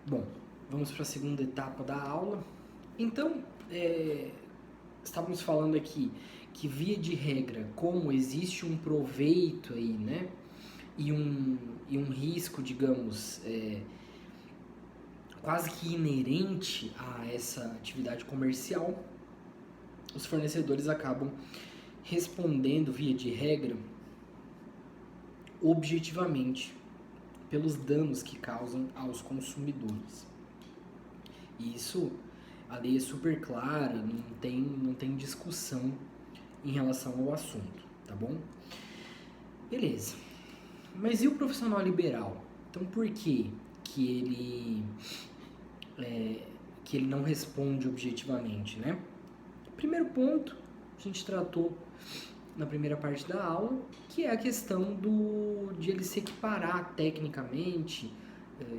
Bom, vamos para a segunda etapa da aula. Então, estávamos falando aqui que, via de regra, como existe um proveito aí, né? E um risco, digamos, quase que inerente a essa atividade comercial, os fornecedores acabam respondendo, via de regra, objetivamente, pelos danos que causam aos consumidores. E isso, a lei é super clara, não tem discussão em relação ao assunto, tá bom? Beleza. Mas e o profissional liberal? Então por que ele não responde objetivamente, né? Primeiro ponto, a gente tratou na primeira parte da aula, que é a questão de ele se equiparar tecnicamente,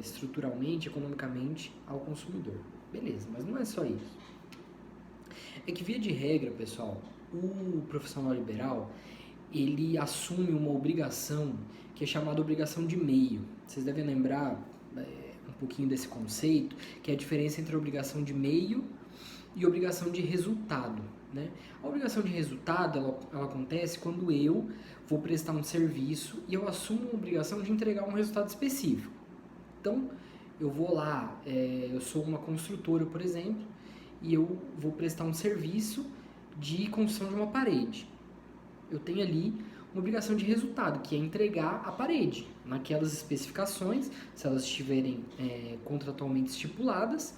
estruturalmente, economicamente ao consumidor. Beleza, mas não é só isso. É que, via de regra, pessoal, o profissional liberal, ele assume uma obrigação que é chamada obrigação de meio. Vocês devem lembrar um pouquinho desse conceito, que é a diferença entre a obrigação de meio e obrigação de resultado, né? A obrigação de resultado, ela acontece quando eu vou prestar um serviço e eu assumo a obrigação de entregar um resultado específico. Então, eu vou lá, eu sou uma construtora, por exemplo, e eu vou prestar um serviço de construção de uma parede. Eu tenho ali uma obrigação de resultado, que é entregar a parede naquelas especificações, se elas estiverem contratualmente estipuladas,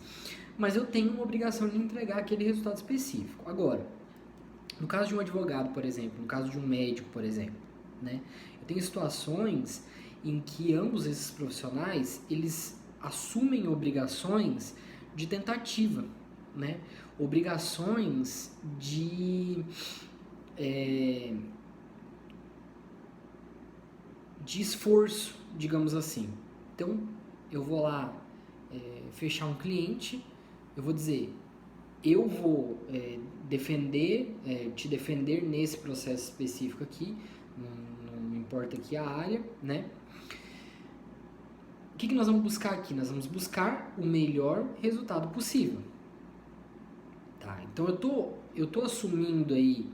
mas eu tenho uma obrigação de entregar aquele resultado específico. Agora, no caso de um advogado, por exemplo, no caso de um médico, por exemplo, né, eu tenho situações em que ambos esses profissionais, eles assumem obrigações de tentativa, né, obrigações de esforço, digamos assim. Então, eu vou lá fechar um cliente, eu vou dizer, eu vou te defender nesse processo específico aqui, não importa aqui a área, né? O que nós vamos buscar aqui? Nós vamos buscar o melhor resultado possível. Tá? Então, eu tô assumindo aí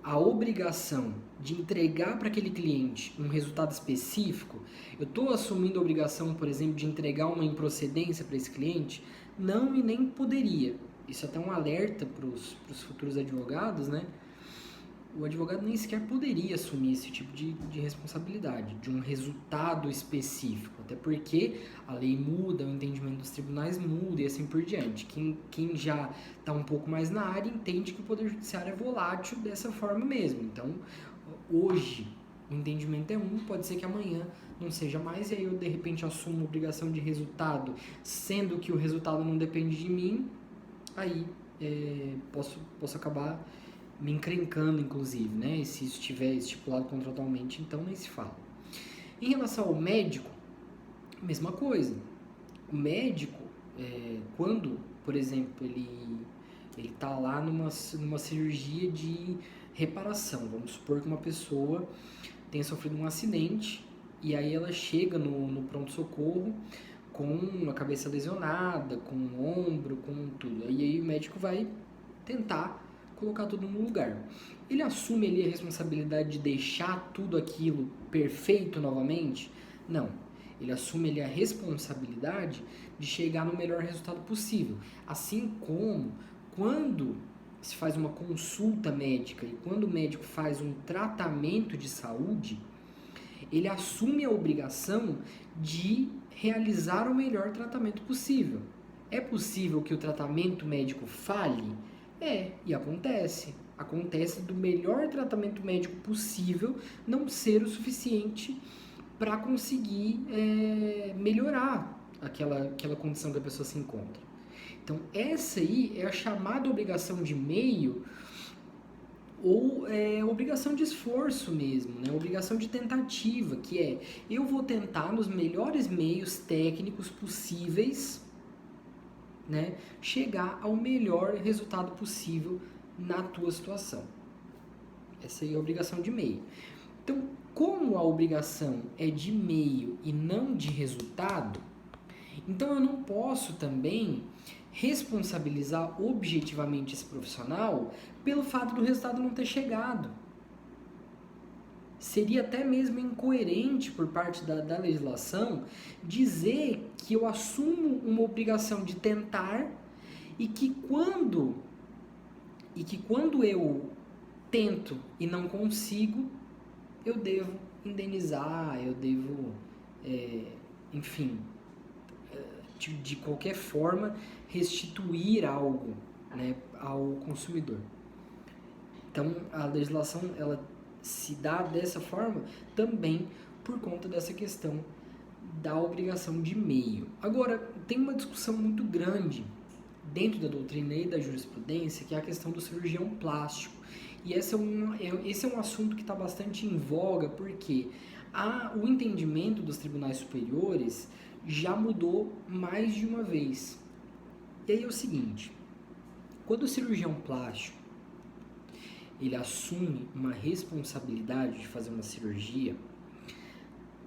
a obrigação de entregar para aquele cliente um resultado específico. Eu estou assumindo a obrigação, por exemplo, de entregar uma improcedência para esse cliente? Não, e nem poderia. Isso é até um alerta para os futuros advogados, né? O advogado nem sequer poderia assumir esse tipo de responsabilidade, de um resultado específico, até porque a lei muda, o entendimento dos tribunais muda e assim por diante. Quem já está um pouco mais na área entende que o Poder Judiciário é volátil dessa forma mesmo. Então, hoje, o entendimento é pode ser que amanhã não seja mais, e aí eu de repente assumo obrigação de resultado, sendo que o resultado não depende de mim, aí posso acabar me encrencando, inclusive, né? E se isso estiver estipulado contratualmente, então nem se fala. Em relação ao médico, mesma coisa. O médico, quando, por exemplo, ele está lá numa cirurgia de reparação, vamos supor que uma pessoa tenha sofrido um acidente e aí ela chega no pronto-socorro com a cabeça lesionada, com o ombro, com tudo. E aí o médico vai tentar colocar tudo no lugar. Ele assume ali a responsabilidade de deixar tudo aquilo perfeito novamente? Não. Ele assume ali a responsabilidade de chegar no melhor resultado possível. Assim como quando se faz uma consulta médica e quando o médico faz um tratamento de saúde, ele assume a obrigação de realizar o melhor tratamento possível. É possível que o tratamento médico falhe? E acontece. Acontece do melhor tratamento médico possível não ser o suficiente para conseguir melhorar aquela condição que a pessoa se encontra. Então, essa aí é a chamada obrigação de meio ou obrigação de esforço mesmo, né? Obrigação de tentativa, que eu vou tentar nos melhores meios técnicos possíveis, né, chegar ao melhor resultado possível na tua situação. Essa aí é a obrigação de meio. Então, como a obrigação é de meio e não de resultado, Então eu não posso também responsabilizar objetivamente esse profissional pelo fato do resultado não ter chegado. Seria até mesmo incoerente por parte da legislação dizer que eu assumo uma obrigação de tentar e que quando eu tento e não consigo, eu devo indenizar, eu devo, enfim, de qualquer forma, restituir algo, né, ao consumidor. Então, a legislação ela se dá dessa forma também por conta dessa questão da obrigação de meio. Agora, tem uma discussão muito grande dentro da doutrina e da jurisprudência, que é a questão do cirurgião plástico. E esse é um assunto que está bastante em voga, porque o entendimento dos tribunais superiores já mudou mais de uma vez. E aí é o seguinte, quando o cirurgião plástico ele assume uma responsabilidade de fazer uma cirurgia,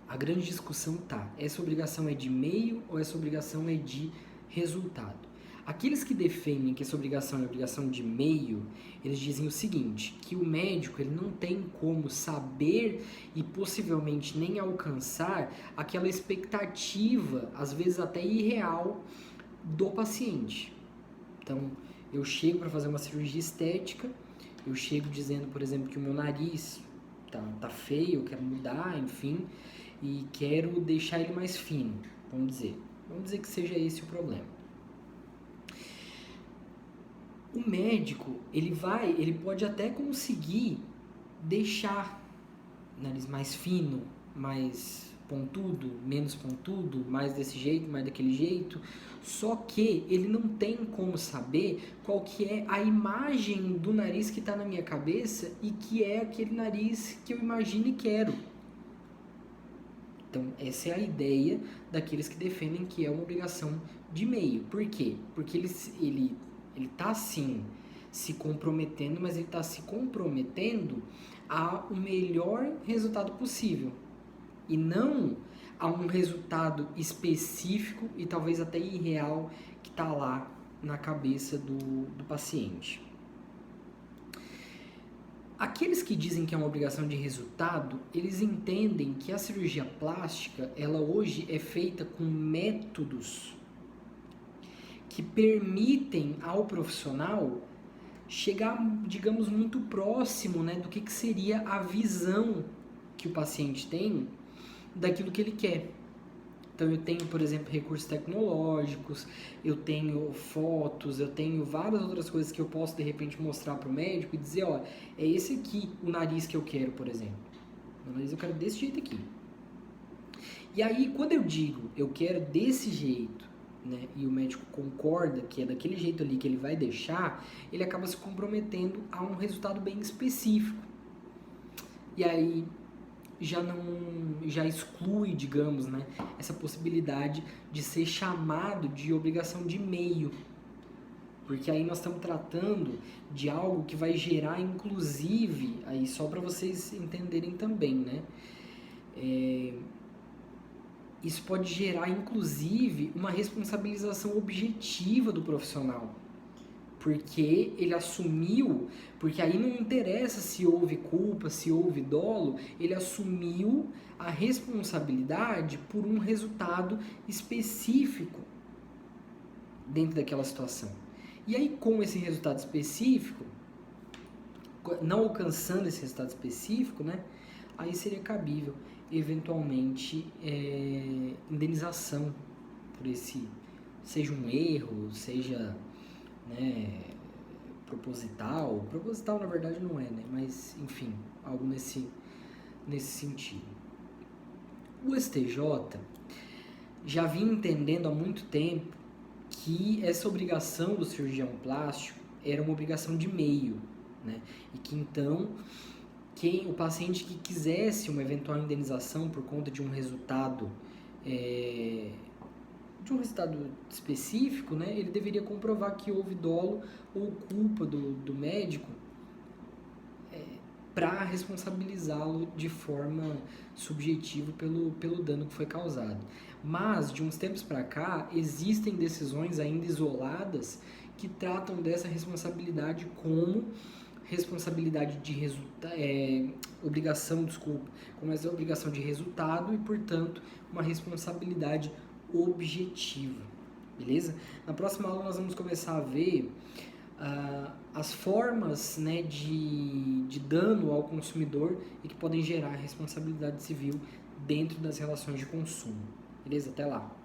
a grande discussão essa obrigação é de meio ou essa obrigação é de resultado? Aqueles que defendem que essa obrigação é obrigação de meio, eles dizem o seguinte, que o médico ele não tem como saber e possivelmente nem alcançar aquela expectativa, às vezes até irreal, do paciente. Então, eu chego para fazer uma cirurgia estética, eu chego dizendo, por exemplo, que o meu nariz tá feio, eu quero mudar, enfim, e quero deixar ele mais fino, vamos dizer que seja esse o problema. O médico, ele pode até conseguir deixar o nariz mais fino, mais pontudo, menos pontudo, mais desse jeito, mais daquele jeito, só que ele não tem como saber qual que é a imagem do nariz que está na minha cabeça e que é aquele nariz que eu imagino e quero. Então, essa é a ideia daqueles que defendem que é uma obrigação de meio. Por quê? Porque ele está sim se comprometendo, mas ele está se comprometendo ao melhor resultado possível e não a um resultado específico e talvez até irreal que está lá na cabeça do paciente. Aqueles que dizem que é uma obrigação de resultado, eles entendem que a cirurgia plástica, ela hoje é feita com métodos que permitem ao profissional chegar, digamos, muito próximo, né, do que seria a visão que o paciente tem daquilo que ele quer. Então eu tenho, por exemplo, recursos tecnológicos, eu tenho fotos, eu tenho várias outras coisas que eu posso de repente mostrar para o médico e dizer, ó, é esse aqui o nariz que eu quero, por exemplo. O nariz eu quero desse jeito aqui. E aí quando eu digo eu quero desse jeito, né, e o médico concorda que é daquele jeito ali que ele vai deixar, ele acaba se comprometendo a um resultado bem específico. E aí já exclui, digamos, né, essa possibilidade de ser chamado de obrigação de meio. Porque aí nós estamos tratando de algo que vai gerar, inclusive, aí só para vocês entenderem também, né, isso pode gerar, inclusive, uma responsabilização objetiva do profissional. Porque ele assumiu, porque aí não interessa se houve culpa, se houve dolo, ele assumiu a responsabilidade por um resultado específico dentro daquela situação. E aí, com esse resultado específico, não alcançando esse resultado específico, né, aí seria cabível eventualmente indenização por esse, seja um erro, seja, né, proposital na verdade não é, né, mas enfim, algo nesse sentido. O STJ já vinha entendendo há muito tempo que essa obrigação do cirurgião plástico era uma obrigação de meio, né, e que então o paciente que quisesse uma eventual indenização por conta de um resultado específico, né, ele deveria comprovar que houve dolo ou culpa do médico para responsabilizá-lo de forma subjetiva pelo dano que foi causado. Mas, de uns tempos para cá, existem decisões ainda isoladas que tratam dessa responsabilidade como responsabilidade de como essa obrigação de resultado e, portanto, uma responsabilidade objetiva, beleza? Na próxima aula nós vamos começar a ver as formas, né, de dano ao consumidor e que podem gerar responsabilidade civil dentro das relações de consumo, beleza? Até lá!